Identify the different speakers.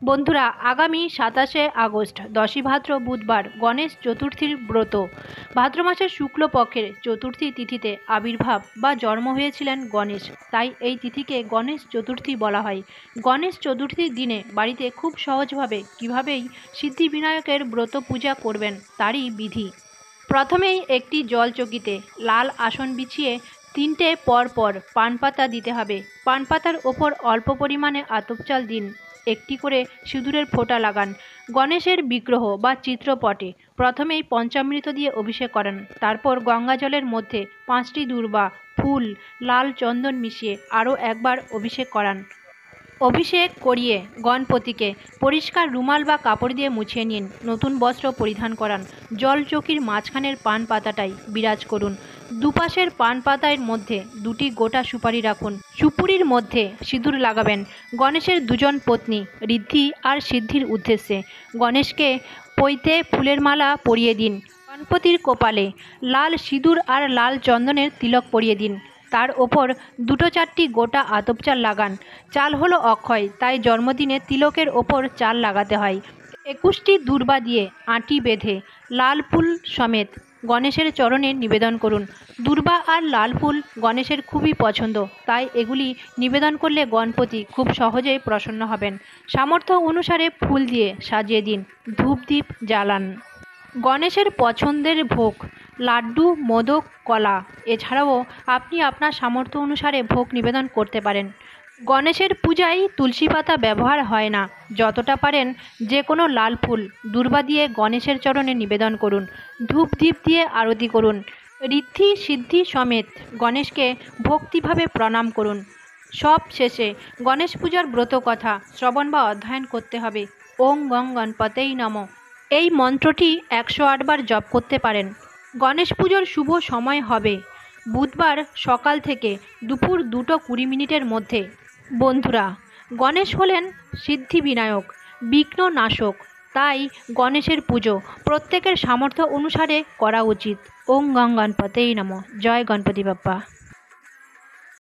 Speaker 1: বন্ধুরা, আগামী ২৭শে আগস্ট ১০ই ভাদ্র বুধবার গণেশ চতুর্থীর ব্রত। ভাদ্র মাসের শুক্লপক্ষের চতুর্থী তিথিতে আবির্ভাব বা জন্ম হয়েছিলেন গণেশ, তাই এই তিথিকে গণেশ চতুর্থী বলা হয়। গণেশ চতুর্থীর দিনে বাড়িতে খুব সহজভাবে কীভাবেই সিদ্ধিবিনায়কের ব্রত পূজা করবেন তারই বিধি। প্রথমেই একটি জলচকিতে লাল আসন বিছিয়ে ৩টে পরপর পানপাতা দিতে হবে। পানপাতার ওপর অল্প পরিমাণে আতপ চাল দিন। একটি করে সিঁদুরের ফোঁটা লাগান। গণেশের বিগ্রহ বা চিত্রপটে প্রথমেই পঞ্চামৃত দিয়ে অভিষেক করান। তারপর গঙ্গা জলের মধ্যে ৫টি দূর্বা, ফুল, লাল চন্দন মিশিয়ে আরও একবার অভিষেক করান। অভিষেক করিয়ে গণপতিকে পরিষ্কার রুমাল বা কাপড় দিয়ে মুছিয়ে নিন। নতুন বস্ত্র পরিধান করান। জলচকির মাঝখানের পান পাতাটাই বিরাজ করুন। দুপাশের পান পাতার মধ্যে ২টি গোটা সুপারি রাখুন। সুপুরির মধ্যে সিঁদুর লাগাবেন। গণেশের দুজন পত্নী ঋদ্ধি আর সিদ্ধির উদ্দেশ্যে গণেশকে পৈতে ফুলের মালা পরিয়ে দিন। গণপতির কপালে লাল সিঁদুর আর লাল চন্দনের তিলক পরিয়ে দিন। তার ওপর ২-৪টি গোটা আতপ চাল লাগান। চাল হলো অক্ষয়, তাই জন্মদিনে তিলকের ওপর চাল লাগাতে হয়। ২১টি দূর্বা দিয়ে আঁটি বেঁধে লাল ফুল সমেত গণেশের চরণে নিবেদন করুন। দূর্বা আর লাল ফুল গণেশের খুবই পছন্দ, তাই এগুলি নিবেদন করলে গণপতি খুব সহজেই প্রসন্ন হবেন। সামর্থ্য অনুসারে ফুল দিয়ে সাজিয়ে দিন। ধূপদীপ জ্বালান। গণেশের পছন্দের ভোগ লাড্ডু, মোদক, কলা। এছাড়াও আপনি আপনার সামর্থ্য অনুসারে ভোগ নিবেদন করতে পারেন। গণেশের পূজায় তুলসী পাতা ব্যবহার হয় না। যতটা পারেন যে কোনো লাল ফুল দূর্বা দিয়ে গণেশের চরণে নিবেদন করুন। ধূপ দ্বীপ দিয়ে আরতি করুন। ঋদ্ধি সিদ্ধি সমেত গণেশকে ভক্তিভাবে প্রণাম করুন। সব শেষে গণেশ পূজার ব্রত কথা শ্রবণ বা অধ্যয়ন করতে হবে। ওং গং গণপতেই নমঃ। এই মন্ত্রটি ১০৮ বার জপ করতে পারেন। গণেশ পুজোর শুভ সময় হবে বুধবার সকাল থেকে দুপুর ২:২০ মধ্যে। বন্ধুরা, গণেশ হলেন সিদ্ধিবিনায়ক, বিঘ্ন নাশক, তাই গণেশের পুজো প্রত্যেকের সামর্থ্য অনুসারে করা উচিত। ওং গং গণপতেই নমঃ। জয় গণপতি বাপ্পা।